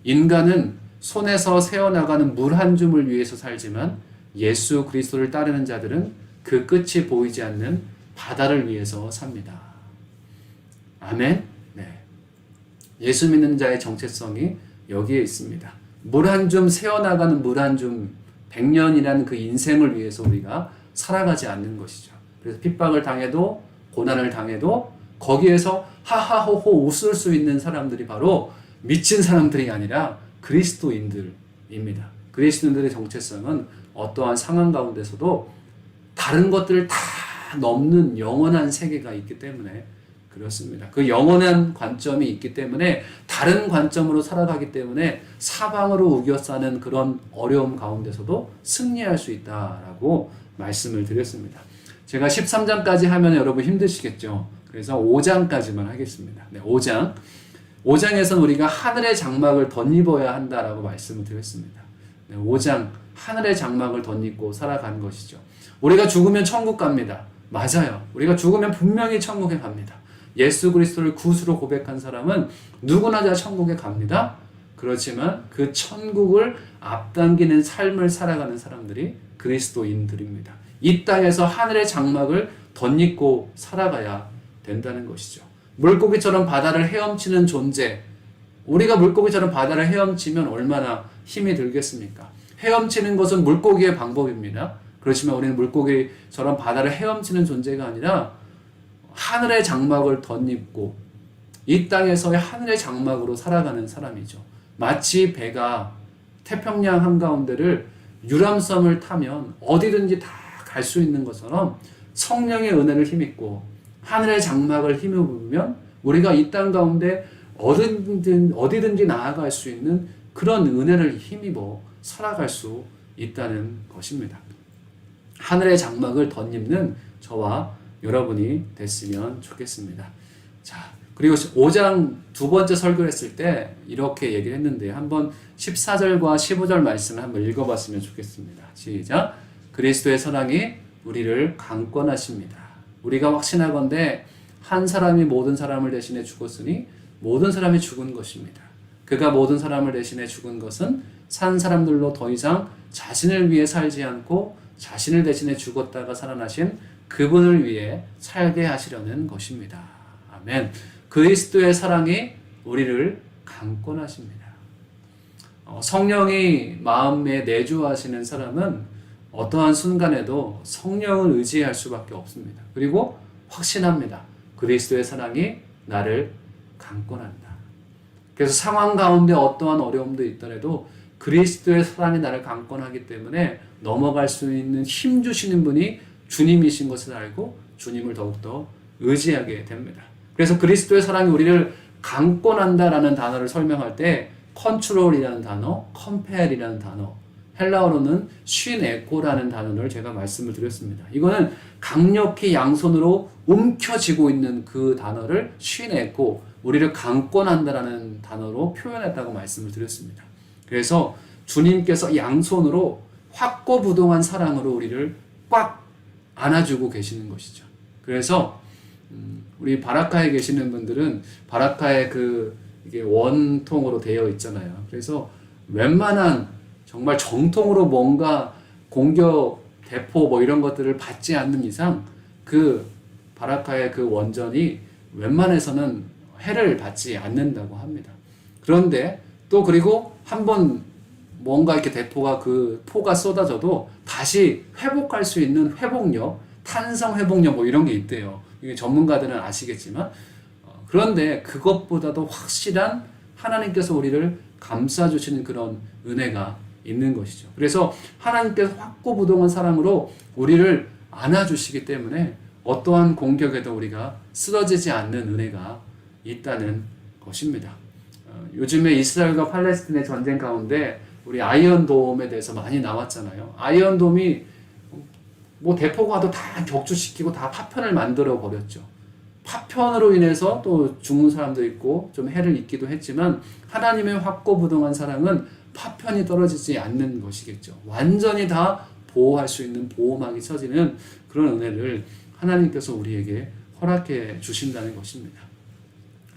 인간은 손에서 새어나가는 물 한 줌을 위해서 살지만 예수 그리스도를 따르는 자들은 그 끝이 보이지 않는 바다를 위해서 삽니다. 아멘? 네. 예수 믿는 자의 정체성이 여기에 있습니다. 물 한 줌 새어나가는 물 한 줌 100년이라는 그 인생을 위해서 우리가 살아가지 않는 것이죠. 그래서 핍박을 당해도 고난을 당해도 거기에서 하하호호 웃을 수 있는 사람들이 바로 미친 사람들이 아니라 그리스도인들입니다. 그리스도인들의 정체성은 어떠한 상황 가운데서도 다른 것들을 다 넘는 영원한 세계가 있기 때문에 그렇습니다. 그 영원한 관점이 있기 때문에 다른 관점으로 살아가기 때문에 사방으로 우겨싸는 그런 어려움 가운데서도 승리할 수 있다라고 말씀을 드렸습니다. 제가 13장까지 하면 여러분 힘드시겠죠. 그래서 5장까지만 하겠습니다. 네, 5장. 5장에서는 우리가 하늘의 장막을 덧입어야 한다라고 말씀을 드렸습니다. 네, 5장 하늘의 장막을 덧입고 살아가는 것이죠. 우리가 죽으면 천국 갑니다. 맞아요. 우리가 죽으면 분명히 천국에 갑니다. 예수 그리스도를 구주로 고백한 사람은 누구나 다 천국에 갑니다. 그렇지만 그 천국을 앞당기는 삶을 살아가는 사람들이 그리스도인들입니다. 이 땅에서 하늘의 장막을 덧입고 살아가야 된다는 것이죠. 물고기처럼 바다를 헤엄치는 존재, 우리가 물고기처럼 바다를 헤엄치면 얼마나 힘이 들겠습니까? 헤엄치는 것은 물고기의 방법입니다. 그렇지만 우리는 물고기처럼 바다를 헤엄치는 존재가 아니라 하늘의 장막을 덧입고 이 땅에서의 하늘의 장막으로 살아가는 사람이죠. 마치 배가 태평양 한가운데를 유람선을 타면 어디든지 다 갈 수 있는 것처럼 성령의 은혜를 힘입고 하늘의 장막을 힘입으면 우리가 이 땅 가운데 어디든지 나아갈 수 있는 그런 은혜를 힘입어 살아갈 수 있다는 것입니다. 하늘의 장막을 덧입는 저와 여러분이 됐으면 좋겠습니다. 자, 그리고 5장 두 번째 설교를 했을 때 이렇게 얘기를 했는데 한번 14절과 15절 말씀을 한번 읽어봤으면 좋겠습니다. 시작. 그리스도의 사랑이 우리를 강권하십니다. 우리가 확신하건대 한 사람이 모든 사람을 대신해 죽었으니 모든 사람이 죽은 것입니다. 그가 모든 사람을 대신해 죽은 것은 산 사람들로 더 이상 자신을 위해 살지 않고 자신을 대신해 죽었다가 살아나신 그분을 위해 살게 하시려는 것입니다. 아멘. 그리스도의 사랑이 우리를 강권하십니다. 성령이 마음에 내주하시는 사람은 어떠한 순간에도 성령을 의지할 수밖에 없습니다. 그리고 확신합니다. 그리스도의 사랑이 나를 강권한다. 그래서 상황 가운데 어떠한 어려움도 있더라도 그리스도의 사랑이 나를 강권하기 때문에 넘어갈 수 있는 힘 주시는 분이 주님이신 것을 알고 주님을 더욱더 의지하게 됩니다. 그래서 그리스도의 사랑이 우리를 강권한다라는 단어를 설명할 때 컨트롤이라는 단어, 컴펠이라는 단어, 헬라어로는 쉰에코라는 단어를 제가 말씀을 드렸습니다. 이거는 강력히 양손으로 움켜쥐고 있는 그 단어를 쉰에코, 우리를 강권한다라는 단어로 표현했다고 말씀을 드렸습니다. 그래서 주님께서 양손으로 확고부동한 사랑으로 우리를 꽉 안아주고 계시는 것이죠. 그래서 우리 바라카에 계시는 분들은 바라카에 이게 원통으로 되어 있잖아요. 그래서 웬만한 정말 정통으로 뭔가 공격, 대포 뭐 이런 것들을 받지 않는 이상 그 바라카의 그 원전이 웬만해서는 해를 받지 않는다고 합니다. 그런데 또 그리고 한번 뭔가 이렇게 대포가 그 포가 쏟아져도 다시 회복할 수 있는 회복력, 탄성 회복력 뭐 이런 게 있대요. 이게 전문가들은 아시겠지만 그런데 그것보다도 확실한 하나님께서 우리를 감싸주시는 그런 은혜가 있는 것이죠. 그래서 하나님께서 확고부동한 사랑으로 우리를 안아주시기 때문에 어떠한 공격에도 우리가 쓰러지지 않는 은혜가 있다는 것입니다. 요즘에 이스라엘과 팔레스틴의 전쟁 가운데 우리 아이언돔에 대해서 많이 나왔잖아요. 아이언돔이 뭐 대포가 와도 다 격추시키고 다 파편을 만들어 버렸죠. 파편으로 인해서 또 죽는 사람도 있고 좀 해를 입기도 했지만 하나님의 확고부동한 사랑은 파편이 떨어지지 않는 것이겠죠. 완전히 다 보호할 수 있는 보호막이 쳐지는 그런 은혜를 하나님께서 우리에게 허락해 주신다는 것입니다.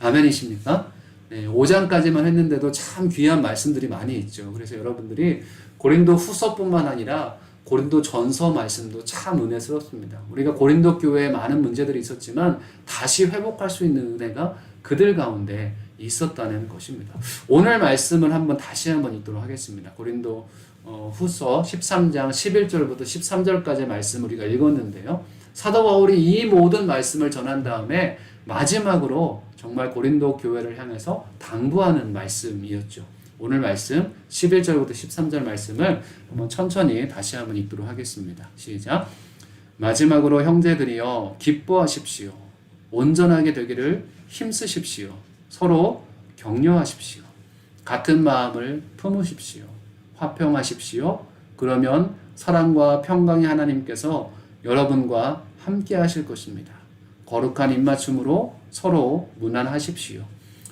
아멘이십니까? 네, 5장까지만 했는데도 참 귀한 말씀들이 많이 있죠. 그래서 여러분들이 고린도 후서뿐만 아니라 고린도 전서 말씀도 참 은혜스럽습니다. 우리가 고린도 교회에 많은 문제들이 있었지만 다시 회복할 수 있는 은혜가 그들 가운데 있었다는 것입니다. 오늘 말씀을 다시 한번 읽도록 하겠습니다. 고린도 후서 13장 11절부터 13절까지 말씀 우리가 읽었는데요. 사도 바울이 이 모든 말씀을 전한 다음에 마지막으로 정말 고린도 교회를 향해서 당부하는 말씀이었죠. 오늘 말씀 11절부터 13절 말씀을 한번 천천히 다시 한번 읽도록 하겠습니다. 시작. 마지막으로 형제들이여 기뻐하십시오. 온전하게 되기를 힘쓰십시오. 서로 격려하십시오. 같은 마음을 품으십시오. 화평하십시오. 그러면 사랑과 평강의 하나님께서 여러분과 함께 하실 것입니다. 거룩한 입맞춤으로 서로 무난하십시오.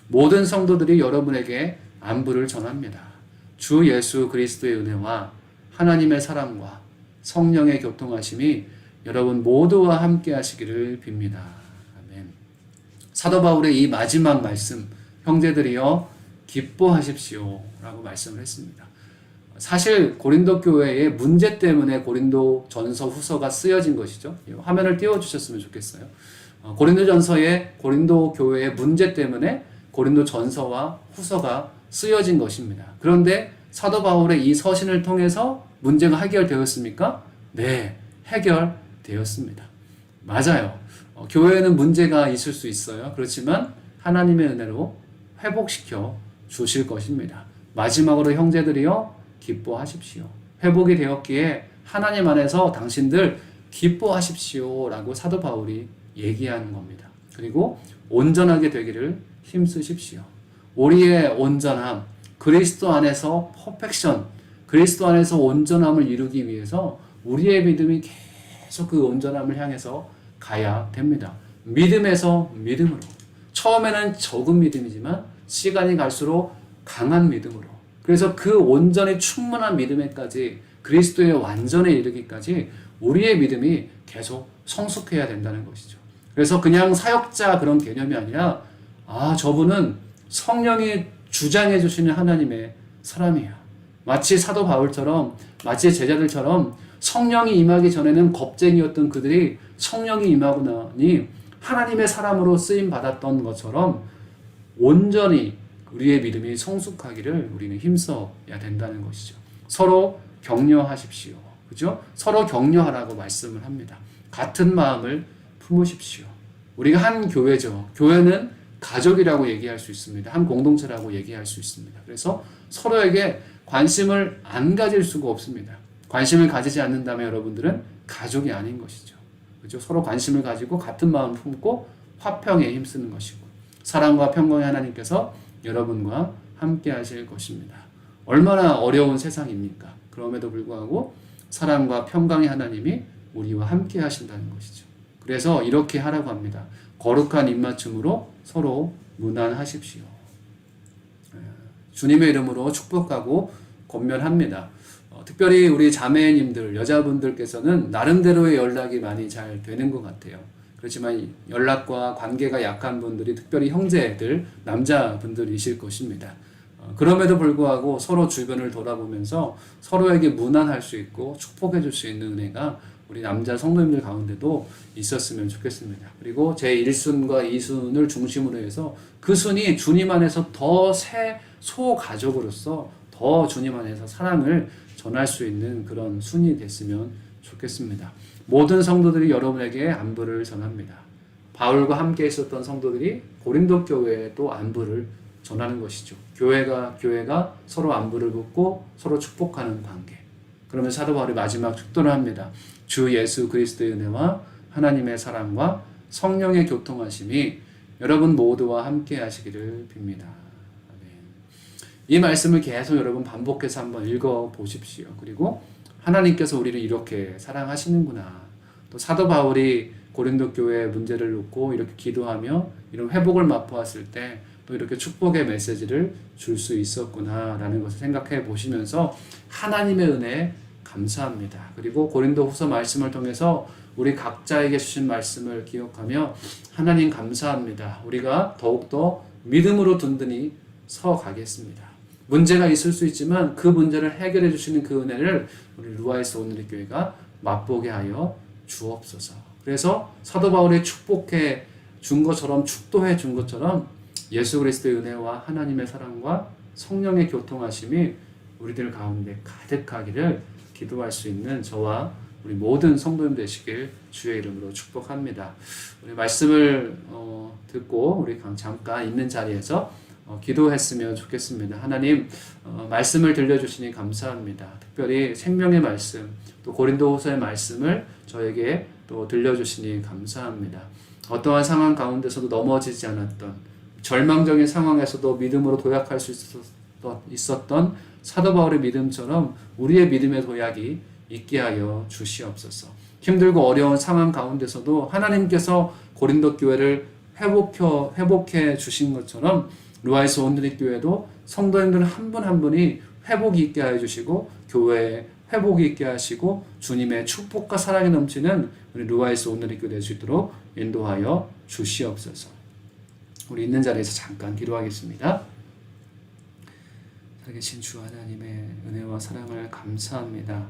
모든 성도들이 여러분에게 안부를 전합니다. 주 예수 그리스도의 은혜와 하나님의 사랑과 성령의 교통하심이 여러분 모두와 함께 하시기를 빕니다. 아멘. 사도 바울의 이 마지막 말씀, 형제들이여 기뻐하십시오 라고 말씀을 했습니다. 사실 고린도 교회의 문제 때문에 고린도 전서 후서가 쓰여진 것이죠. 화면을 띄워주셨으면 좋겠어요. 고린도 전서의 고린도 교회의 문제 때문에 고린도 전서와 후서가 쓰여진 것입니다. 그런데 사도 바울의 이 서신을 통해서 문제가 해결되었습니까? 네, 해결되었습니다. 맞아요. 교회에는 문제가 있을 수 있어요. 그렇지만 하나님의 은혜로 회복시켜 주실 것입니다. 마지막으로 형제들이여 기뻐하십시오. 회복이 되었기에 하나님 안에서 당신들 기뻐하십시오 라고 사도 바울이 얘기하는 겁니다. 그리고 온전하게 되기를 힘쓰십시오. 우리의 온전함, 그리스도 안에서 퍼펙션, 그리스도 안에서 온전함을 이루기 위해서 우리의 믿음이 계속 그 온전함을 향해서 가야 됩니다. 믿음에서 믿음으로. 처음에는 적은 믿음이지만 시간이 갈수록 강한 믿음으로. 그래서 그 온전히 충만한 믿음에까지 그리스도의 완전에 이르기까지 우리의 믿음이 계속 성숙해야 된다는 것이죠. 그래서 그냥 사역자 그런 개념이 아니라 저분은 성령이 주장해 주시는 하나님의 사람이에요. 마치 사도 바울처럼 마치 제자들처럼 성령이 임하기 전에는 겁쟁이였던 그들이 성령이 임하고 나니 하나님의 사람으로 쓰임 받았던 것처럼 온전히 우리의 믿음이 성숙하기를 우리는 힘써야 된다는 것이죠. 서로 격려하십시오. 그죠? 서로 격려하라고 말씀을 합니다. 같은 마음을 품으십시오. 우리가 한 교회죠. 교회는 가족이라고 얘기할 수 있습니다. 한 공동체라고 얘기할 수 있습니다. 그래서 서로에게 관심을 안 가질 수가 없습니다. 관심을 가지지 않는다면 여러분들은 가족이 아닌 것이죠. 그죠? 서로 관심을 가지고 같은 마음을 품고 화평에 힘쓰는 것이고 사랑과 평강의 하나님께서 여러분과 함께 하실 것입니다. 얼마나 어려운 세상입니까? 그럼에도 불구하고 사랑과 평강의 하나님이 우리와 함께 하신다는 것이죠. 그래서 이렇게 하라고 합니다. 거룩한 입맞춤으로 서로 무난하십시오. 주님의 이름으로 축복하고 권면합니다. 특별히 우리 자매님들, 여자분들께서는 나름대로의 연락이 많이 잘 되는 것 같아요. 그렇지만 연락과 관계가 약한 분들이 특별히 형제들, 남자분들이실 것입니다. 그럼에도 불구하고 서로 주변을 돌아보면서 서로에게 무난할 수 있고 축복해 줄 수 있는 은혜가 우리 남자 성도님들 가운데도 있었으면 좋겠습니다. 그리고 제 1순과 2순을 중심으로 해서 그 순이 주님 안에서 더 새 소가족으로서 더 주님 안에서 사랑을 전할 수 있는 그런 순이 됐으면 좋겠습니다. 모든 성도들이 여러분에게 안부를 전합니다. 바울과 함께 있었던 성도들이 고린도 교회에 또 안부를 전하는 것이죠. 교회가 서로 안부를 묻고 서로 축복하는 관계. 그러면 사도 바울이 마지막 축도를 합니다. 주 예수 그리스도의 은혜와 하나님의 사랑과 성령의 교통하심이 여러분 모두와 함께 하시기를 빕니다. 아멘. 이 말씀을 계속 여러분 반복해서 한번 읽어 보십시오. 그리고 하나님께서 우리를 이렇게 사랑하시는구나. 또 사도 바울이 고린도 교회의 문제를 놓고 이렇게 기도하며 이런 회복을 맛보았을 때 또 이렇게 축복의 메시지를 줄 수 있었구나라는 것을 생각해 보시면서 하나님의 은혜에 감사합니다. 그리고 고린도 후서 말씀을 통해서 우리 각자에게 주신 말씀을 기억하며 하나님 감사합니다. 우리가 더욱더 믿음으로 든든히 서 가겠습니다. 문제가 있을 수 있지만 그 문제를 해결해 주시는 그 은혜를 우리 루아에서 오늘의 교회가 맛보게 하여 주옵소서. 그래서 사도 바울이 축복해 준 것처럼 축도해 준 것처럼 예수 그리스도의 은혜와 하나님의 사랑과 성령의 교통하심이 우리들 가운데 가득하기를 기도할 수 있는 저와 우리 모든 성도님 되시길 주의 이름으로 축복합니다. 우리 말씀을 듣고 우리 잠깐 있는 자리에서 기도했으면 좋겠습니다. 하나님, 말씀을 들려주시니 감사합니다. 특별히 생명의 말씀, 또 고린도후서의 말씀을 저에게 또 들려주시니 감사합니다. 어떠한 상황 가운데서도 넘어지지 않았던, 절망적인 상황에서도 믿음으로 도약할 수 있었던 사도 바울의 믿음처럼 우리의 믿음의 도약이 있게 하여 주시옵소서. 힘들고 어려운 상황 가운데서도 하나님께서 고린도 교회를 회복해 주신 것처럼 루아에서 온누리 교회도 성도님들 한 분 한 분이 회복이 있게 하여 주시고 교회에 회복이 있게 하시고 주님의 축복과 사랑이 넘치는 우리 루아에서 온누리 교회 될 수 있도록 인도하여 주시옵소서. 우리 있는 자리에서 잠깐 기도하겠습니다. 살아계신 주 하나님의 은혜와 사랑을 감사합니다.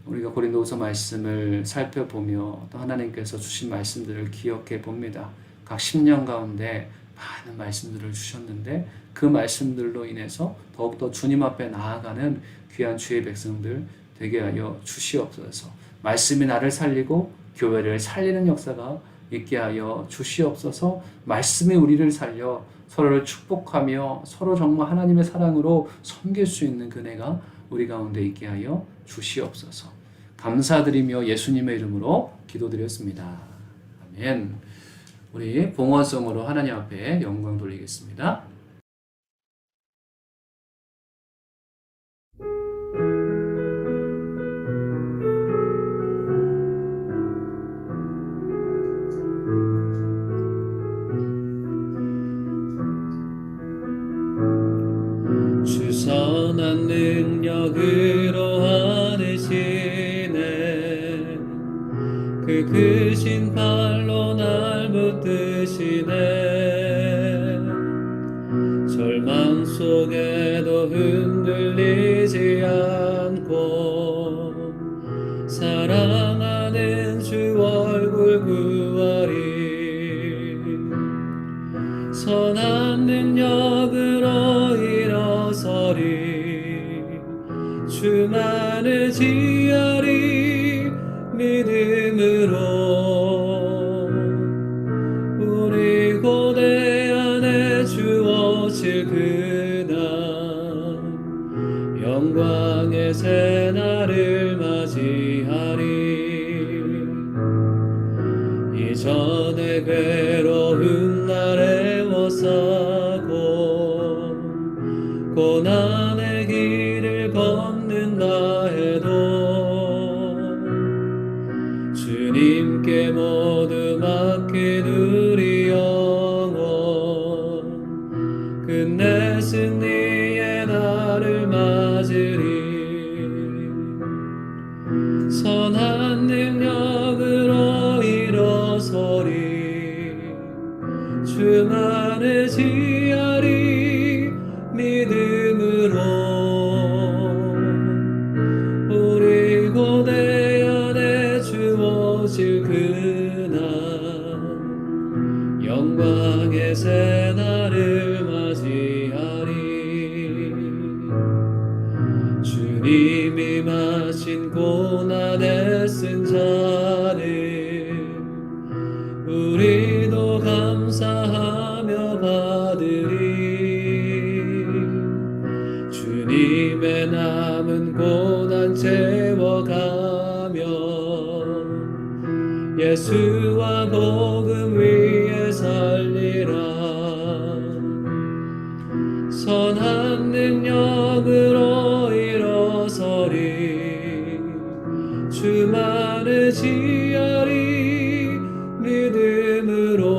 우리가 고린도후서 말씀을 살펴보며 또 하나님께서 주신 말씀들을 기억해 봅니다. 각 10년 가운데 많은 말씀들을 주셨는데 그 말씀들로 인해서 더욱더 주님 앞에 나아가는 귀한 주의 백성들 되게 하여 주시옵소서. 말씀이 나를 살리고 교회를 살리는 역사가 있게 하여 주시옵소서. 말씀이 우리를 살려 서로를 축복하며 서로 정말 하나님의 사랑으로 섬길 수 있는 그네가 우리 가운데 있게 하여 주시옵소서. 감사드리며 예수님의 이름으로 기도드렸습니다. 아멘. 우리 봉헌성으로 하나님 앞에 영광 돌리겠습니다. 주 선한 능력으로 하시네 그 크신 팔로 날 붙드시네 절망 속에도 흔들리지 않고 사랑하는 주 얼굴 구하리 선한 능력으로 일어서리 주만을 지하리 믿음으로 우리 고대 안에 주어질 그날 영광의 새날을 맞이하리 이전에 괴로운 날에 워싸고 고난의 길을 걷는다 해도 주님께 모두 맡긴 우리 영혼 끝내 승리의 날을 맞으리 선한 능력으로 일어서리 주만을 지하리 믿음으로 우리 고대 안에 주 주님이 마신 고난에 쓴 잔을 우리도 감사하며 받으리. 주님의 남은 고난 채워가며 예수와 복음 위에 살리라. 선한 능력으로 일어서리. 주만을 지어리. 믿음으로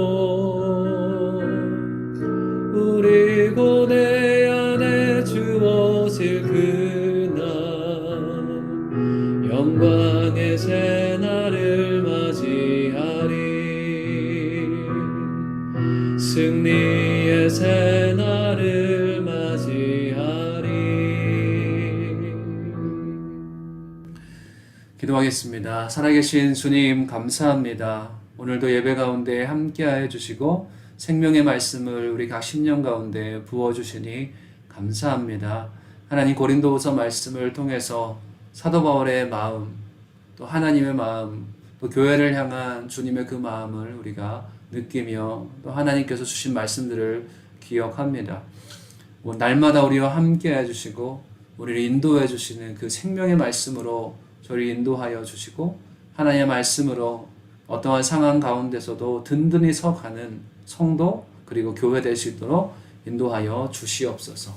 우리 고대 안에 주 오실 그날 영광의 새날을 맞이하리. 승리의 새날을 맞이하리. 기도하겠습니다. 살아계신 주님 감사합니다. 오늘도 예배 가운데 함께하여 주시고 생명의 말씀을 우리 각 심령 가운데 부어주시니 감사합니다. 하나님, 고린도후서 말씀을 통해서 사도 바울의 마음, 또 하나님의 마음, 또 교회를 향한 주님의 그 마음을 우리가 느끼며 또 하나님께서 주신 말씀들을 기억합니다. 날마다 우리와 함께해 주시고 우리를 인도해 주시는 그 생명의 말씀으로 저를 인도하여 주시고 하나님의 말씀으로 어떠한 상황 가운데서도 든든히 서가는 성도 그리고 교회 될 수 있도록 인도하여 주시옵소서.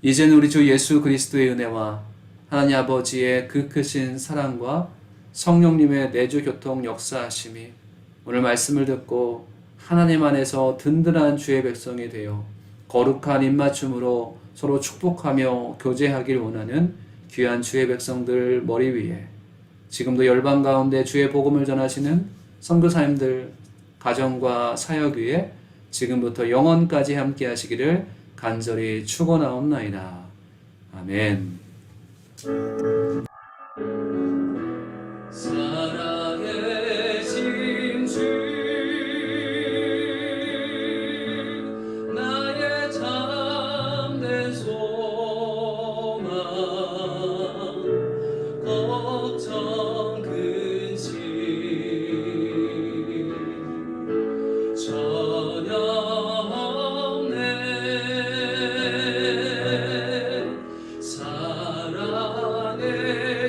이제는 우리 주 예수 그리스도의 은혜와 하나님 아버지의 그 크신 사랑과 성령님의 내주 교통 역사하심이 오늘 말씀을 듣고 하나님 안에서 든든한 주의 백성이 되어 거룩한 입맞춤으로 서로 축복하며 교제하길 원하는 귀한 주의 백성들 머리 위에 지금도 열방 가운데 주의 복음을 전하시는 선교사님들 가정과 사역 위에 지금부터 영원까지 함께 하시기를 간절히 축원하옵나이다. 아멘. 살아계신 주 나의 참된 소망 걱정 근심 전혀 없네. 사랑의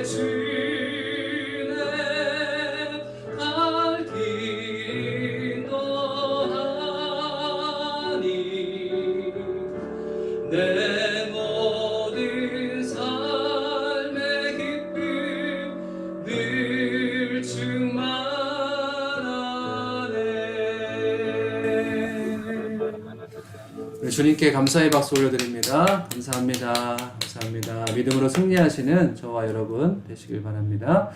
주네 갈 길 너하니 내 모든 삶의 기쁨 늘 충만하네. 우리 주님께 감사의 박수 올려드립니다. 감사합니다. 감사합니다. 믿음으로 승리하시는 저와 여러분 되시길 바랍니다.